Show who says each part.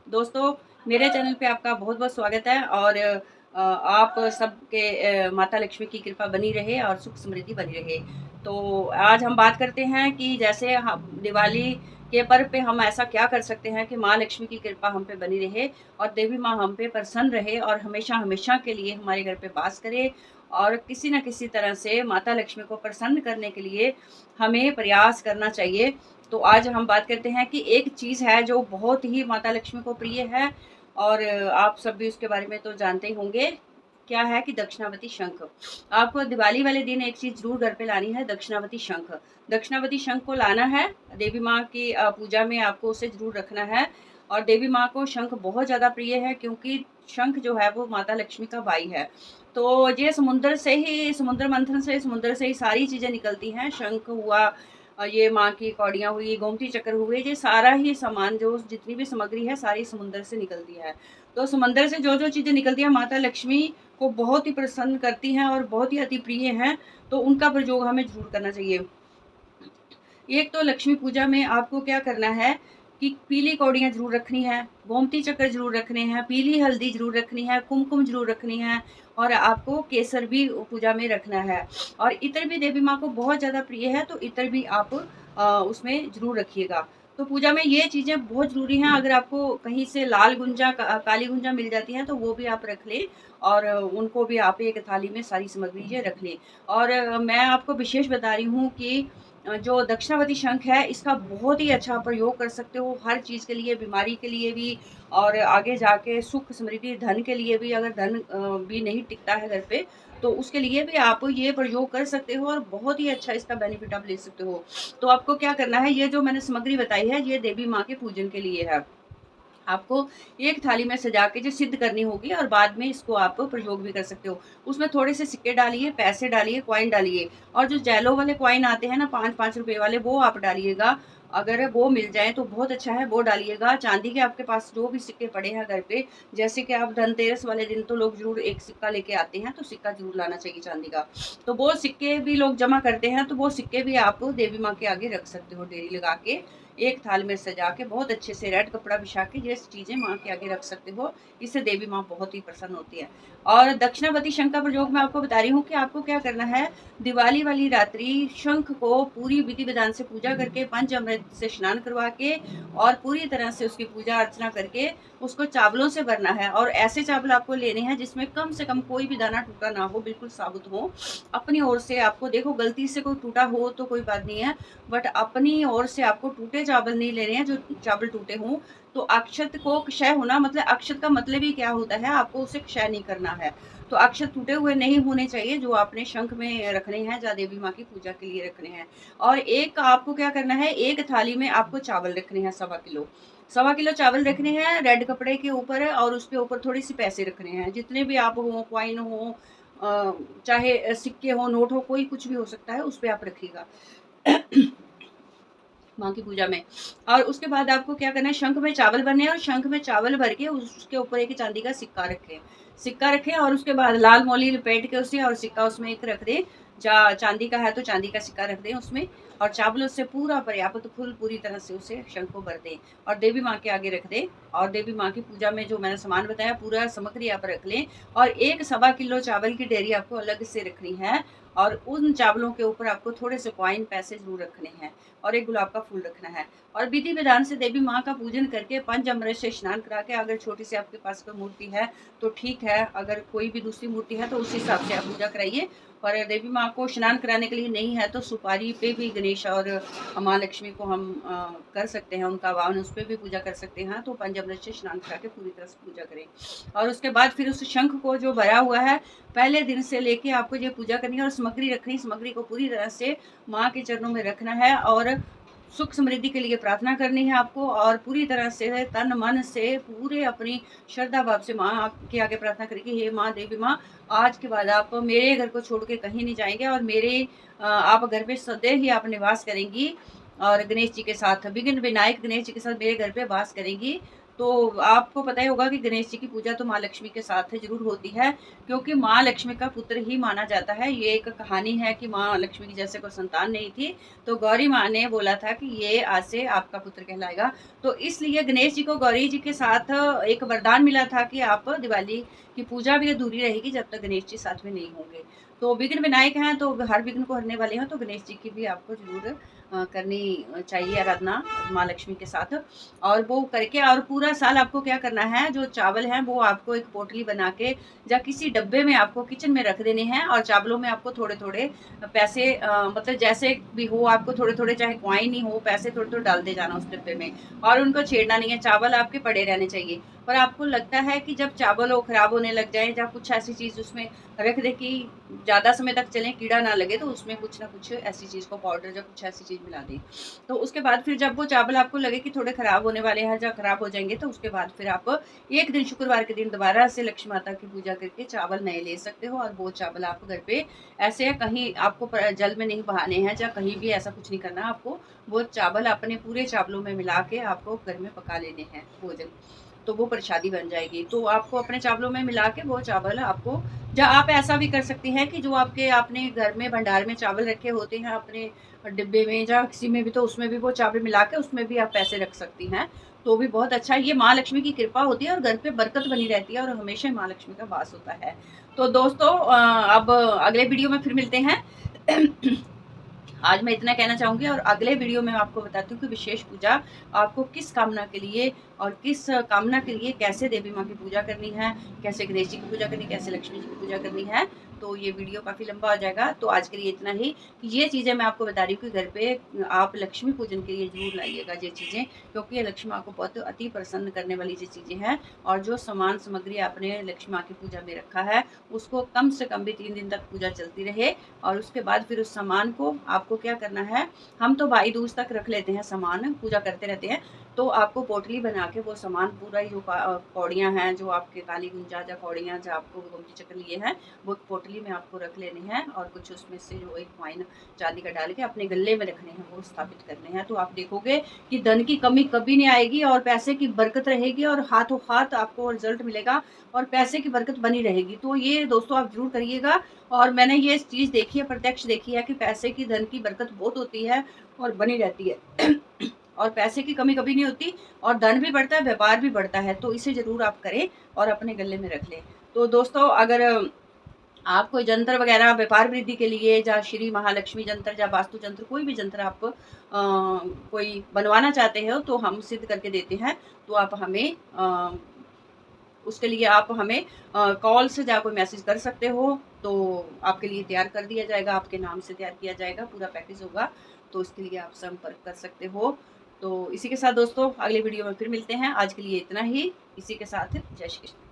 Speaker 1: दोस्तों, मेरे चैनल पे आपका बहुत-बहुत स्वागत है और आप सबके माता लक्ष्मी की कृपा बनी रहे और सुख समृद्धि बनी रहे। तो आज हम बात करते हैं कि जैसे हम दिवाली के पर्व पे हम ऐसा क्या कर सकते हैं कि माँ लक्ष्मी की कृपा हम पे बनी रहे और देवी माँ हम पे प्रसन्न रहे और हमेशा-हमेशा के लिए हमारे घर पे वास करे और किसी न किसी तरह से माता लक्ष्मी को प्रसन्न करने के लिए हमें प्रयास करना चाहिए। तो आज हम बात करते हैं कि एक चीज़ है जो बहुत ही माता लक्ष्मी को प्रिय है और आप सब भी उसके बारे में तो जानते ही होंगे। क्या है कि दक्षिणावती शंख। आपको दिवाली वाले दिन एक चीज़ ज़रूर घर पे लानी है, दक्षिणावती शंख। दक्षिणावती शंख को लाना है, देवी माँ की पूजा में आपको उसे ज़रूर रखना है और देवी माँ को शंख बहुत ज़्यादा प्रिय है क्योंकि शंख जो है वो माता लक्ष्मी का भाई है। तो ये समुद्र मंथन से समुद्र से ही सारी चीज़ें निकलती हैं। शंख हुआ, ये माँ की कौड़ियाँ हुई, गोमती चक्र हुए, ये सारा ही सामान जो जितनी भी सामग्री है सारी समुद्र से निकलती है। तो समुद्र से जो-जो चीज़ें निकलती हैं माता लक्ष्मी को बहुत ही प्रसन्न करती हैं और बहुत ही अति प्रिय हैं, तो उनका प्रयोग हमें ज़रूर करना चाहिए। एक तो लक्ष्मी पूजा में आपको क्या करना है कि पीली कौड़ियाँ ज़रूर रखनी है, गोमती चक्र ज़रूर रखने हैं, पीली हल्दी ज़रूर रखनी है, कुमकुम ज़रूर रखनी है और आपको केसर भी पूजा में रखना है। और इत्र भी देवी माँ को बहुत ज़्यादा प्रिय है, तो इत्र भी आप उसमें ज़रूर रखिएगा। तो पूजा में ये चीज़ें बहुत ज़रूरी हैं, अगर आपको कहीं से लाल गुंजा काली गुंजा मिल जाती है, तो वो भी आप रख लें और उनको भी आप एक थाली में सारी सामग्री ये रख लें। और मैं आपको विशेष बता रही हूँ कि जो दक्षिणावती शंख है इसका बहुत ही अच्छा प्रयोग कर सकते हो हर चीज़ के लिए, बीमारी के लिए भी और आगे जाके सुख समृद्धि धन के लिए भी। अगर धन भी नहीं टिकता है घर पे तो उसके लिए भी आप ये प्रयोग कर सकते हो और बहुत ही अच्छा इसका बेनिफिट आप ले सकते हो। तो आपको क्या करना है, ये जो मैंने सामग्री बताई है ये देवी माँ के पूजन के लिए है। आपको एक थाली में सजा के जो सिद्ध करनी होगी और बाद में इसको आप प्रयोग भी कर सकते हो। उसमें थोड़े से सिक्के डालिए, पैसे डालिए, कॉइन डालिए और जो जेलो वाले कॉइन आते हैं ना 5-5 रुपए वाले, वो आप डालिएगा। अगर वो मिल जाएँ तो बहुत अच्छा है, वो डालिएगा। चांदी के आपके पास जो भी सिक्के पड़े हैं घर पे, जैसे कि आप धनतेरस वाले दिन तो लोग ज़रूर एक सिक्का लेके आते हैं, तो सिक्का ज़रूर लाना चाहिए चांदी का। तो वो सिक्के भी लोग जमा करते हैं, तो वो सिक्के भी आप देवी माँ के आगे रख सकते हो डेरी लगा के। एक थाल में सजा के बहुत अच्छे से रेड कपड़ा बिछा के ये चीज़ें माँ के आगे रख सकते हो। इससे देवी माँ बहुत ही प्रसन्न होती है। और दक्षिणावती शंख का प्रयोग मैं आपको बता रही हूँ कि आपको क्या करना है, दिवाली वाली रात्रि शंख को पूरी विधि विधान से पूजा करके, पंचामृत से स्नान करवा के और पूरी तरह से उसकी पूजा अर्चना करके उसको चावलों से भरना है। और ऐसे चावल आपको लेने हैं जिसमें कम से कम कोई भी दाना टूटा ना हो, बिल्कुल साबुत हो। अपनी ओर से आपको देखो गलती से कोई टूटा हो तो कोई बात नहीं है, बट अपनी ओर से आपको टूटे चावल नहीं लेने हैं, जो चावल टूटे हों। तो अक्षत को क्षय होना, मतलब अक्षत का मतलब ही क्या होता है, आपको उसे क्षय नहीं करना है। तो अक्षत टूटे हुए नहीं होने चाहिए जो आपने शंख में रखने हैं या देवी माँ की पूजा के लिए रखने हैं। और एक आपको क्या करना है, एक थाली में आपको चावल रखने हैं 1.25 किलो। 1.25 किलो चावल रखने हैं रेड कपड़े के ऊपर और उसके ऊपर थोड़ी सी पैसे रखने हैं, जितने भी आप हो, क्वाइन हो, चाहे सिक्के हो, नोट हो, कोई कुछ भी हो सकता है, उस पे आप रखिएगा माँ की पूजा में। और उसके बाद आपको क्या करना है, शंख में चावल भरने हैं और शंख में चावल भर के उसके ऊपर एक चांदी का सिक्का रखें। सिक्का रखें और उसके बाद लाल मोली लपेट के उसे और सिक्का उसमें एक रख दें। चांदी का है तो चांदी का सिक्का रख दें उसमें और चावलों से पूरा पर्याप्त फुल पूरी तरह से उसे शंख को भर दें और देवी माँ के आगे रख दें। और देवी माँ की पूजा में जो मैंने सामान बताया पूरा सामग्री आप रख लें और एक 1.25 किलो चावल की ढेरी आपको अलग से रखनी है और उन चावलों के ऊपर आपको थोड़े से कॉइन पैसे जरूर रखने हैं और एक गुलाब का फूल रखना है। और विधि विधान से देवी माँ का पूजन करके पंचामृत से स्नान करा के, अगर छोटी सी आपके पास कोई मूर्ति है तो ठीक है, अगर कोई भी दूसरी मूर्ति है तो उस हिसाब से आप पूजा कराइए। और देवी माँ को स्नान कराने के लिए नहीं है तो सुपारी पे भी गणेश और माँ लक्ष्मी को हम कर सकते हैं, उनका वाहन उस पर भी पूजा कर सकते हैं। तो पंचामृत से स्नान करा के पूरी तरह से पूजा करें और उसके बाद फिर उस शंख को जो भरा हुआ है पहले दिन से लेके आपको ये पूजा करनी है और सामग्री रखनी, सामग्री को पूरी तरह से माँ के चरणों में रखना है और सुख समृद्धि के लिए प्रार्थना करनी है आपको और पूरी तरह से तन मन से पूरे अपनी श्रद्धा भाव से माँ आपके आगे प्रार्थना करेगी, हे माँ देवी माँ, आज के बाद आप मेरे घर को छोड़ के कहीं नहीं जाएंगे और मेरे आप घर पे सदैव ही आप निवास करेंगी और गणेश जी के साथ, विघ्न विनायक गणेश जी के साथ मेरे घर पे वास करेंगी। तो आपको पता ही होगा कि गणेश जी की पूजा तो माँ लक्ष्मी के साथ ज़रूर होती है, क्योंकि माँ लक्ष्मी का पुत्र ही माना जाता है। ये एक कहानी है कि माँ लक्ष्मी की जैसे कोई संतान नहीं थी, तो गौरी माँ ने बोला था कि ये आज से आपका पुत्र कहलाएगा। तो इसलिए गणेश जी को गौरी जी के साथ एक वरदान मिला था कि आप दिवाली की पूजा भी अधूरी रहेगी जब तक गणेश जी साथ में नहीं होंगे। तो विघ्न विनायक हैं, तो हर विघ्न को हरने वाले हैं, तो गणेश जी की भी आपको ज़रूर करनी चाहिए आराधना माँ लक्ष्मी के साथ। और वो करके और पूरा साल आपको क्या करना है, जो चावल हैं वो आपको एक पोटली बना के या किसी डब्बे में आपको किचन में रख देने हैं, और चावलों में आपको थोड़े-थोड़े पैसे मतलब जैसे भी हो आपको थोड़े-थोड़े, चाहे कॉइन ही हो, पैसे थोड़े-थोड़े डाल दे जाना उस डिब्बे में, और उनको छेड़ना नहीं है, चावल आपके पड़े रहने चाहिए। पर आपको लगता है कि जब चावल वो खराब होने लग जाए या कुछ ऐसी चीज़ उसमें रख दे कि ज़्यादा समय तक चलें, कीड़ा ना लगे, तो उसमें कुछ ना कुछ ऐसी चीज़ को पाउडर या कुछ ऐसी चीज़ मिला दें। तो उसके बाद फिर जब वो चावल आपको लगे कि थोड़े खराब होने वाले हैं या खराब हो जाएँगे, तो उसके बाद फिर आप एक दिन शुक्रवार के दिन दोबारा से लक्ष्मी माता की पूजा करके चावल नए ले सकते हो, और वो चावल आप घर पे ऐसे कहीं आपको जल में नहीं बहाने हैं या कहीं भी ऐसा कुछ नहीं करना, आपको वो चावल अपने पूरे चावलों में मिला के आपको घर में पका लेने हैं भोजन। तो वो प्रसादी बन जाएगी। तो आपको अपने चावलों में मिला के वो चावल आपको, या आप ऐसा भी कर सकती हैं कि जो आपके आपने घर में भंडार में चावल रखे होते हैं अपने डिब्बे में या किसी में भी, तो उसमें भी वो चावल मिला के उसमें भी आप पैसे रख सकती हैं। तो भी बहुत अच्छा है, ये माँ लक्ष्मी की कृपा होती है और घर पे बरकत बनी रहती है और हमेशा माँ लक्ष्मी का वास होता है। तो दोस्तों अब अगले वीडियो में फिर मिलते हैं। आज मैं इतना कहना चाहूँगी, और अगले वीडियो में आपको बताती हूँ कि विशेष पूजा आपको किस कामना के लिए और किस कामना के लिए कैसे देवी माँ की पूजा करनी है, कैसे गणेश जी की पूजा करनी है, कैसे लक्ष्मी जी की पूजा करनी है। तो ये वीडियो काफ़ी लंबा हो जाएगा, तो आज के लिए इतना ही। ये चीज़ें मैं आपको बता रही हूँ कि घर पे आप लक्ष्मी पूजन के लिए ज़रूर लाइएगा ये चीज़ें, क्योंकि ये लक्ष्मी माँ को बहुत अति प्रसन्न करने वाली ये चीज़ें हैं। और जो सामान सामग्री आपने लक्ष्मी माँ की पूजा में रखा है, उसको कम से कम भी 3 दिन तक पूजा चलती रहे, और उसके बाद फिर उस सामान को आपको क्या करना है, हम तो भाई दूज तक रख लेते हैं सामान, पूजा करते रहते हैं। तो आपको पोटली बना के वो सामान पूरा ही जो कौड़ियाँ हैं, जो आपके काली गुंजा या कौड़ियाँ जो आपको गोमती चक्र लिए हैं, वो पोटली में आपको रख लेने हैं, और कुछ उसमें से जो एक कॉइन चांदी का डाल के अपने गले में रखने हैं, वो स्थापित करने हैं। तो आप देखोगे कि धन की कमी कभी नहीं आएगी, और पैसे की बरकत रहेगी, और हाथों हाथ आपको रिजल्ट मिलेगा, और पैसे की बरकत बनी रहेगी। तो ये दोस्तों आप ज़रूर करिएगा। और मैंने ये चीज़ देखी है, प्रत्यक्ष देखी है कि पैसे की, धन की बरकत बहुत होती है और बनी रहती है। और पैसे की कमी कभी नहीं होती, और धन भी बढ़ता है, व्यापार भी बढ़ता है। तो इसे ज़रूर आप करें और अपने गले में रख लें। तो दोस्तों अगर आप कोई जंत्र वगैरह व्यापार वृद्धि के लिए, या श्री महालक्ष्मी जंत्र या वास्तु जंत्र, कोई भी जंत्र आप कोई बनवाना चाहते हो, तो हम सिद्ध करके देते हैं। तो आप हमें उसके लिए आप हमें कॉल से या कोई मैसेज कर सकते हो, तो आपके लिए तैयार कर दिया जाएगा, आपके नाम से तैयार किया जाएगा, पूरा पैकेज होगा। तो इसके लिए आप संपर्क कर सकते हो। तो इसी के साथ दोस्तों अगले वीडियो में फिर मिलते हैं। आज के लिए इतना ही। इसी के साथ जय श्री कृष्ण।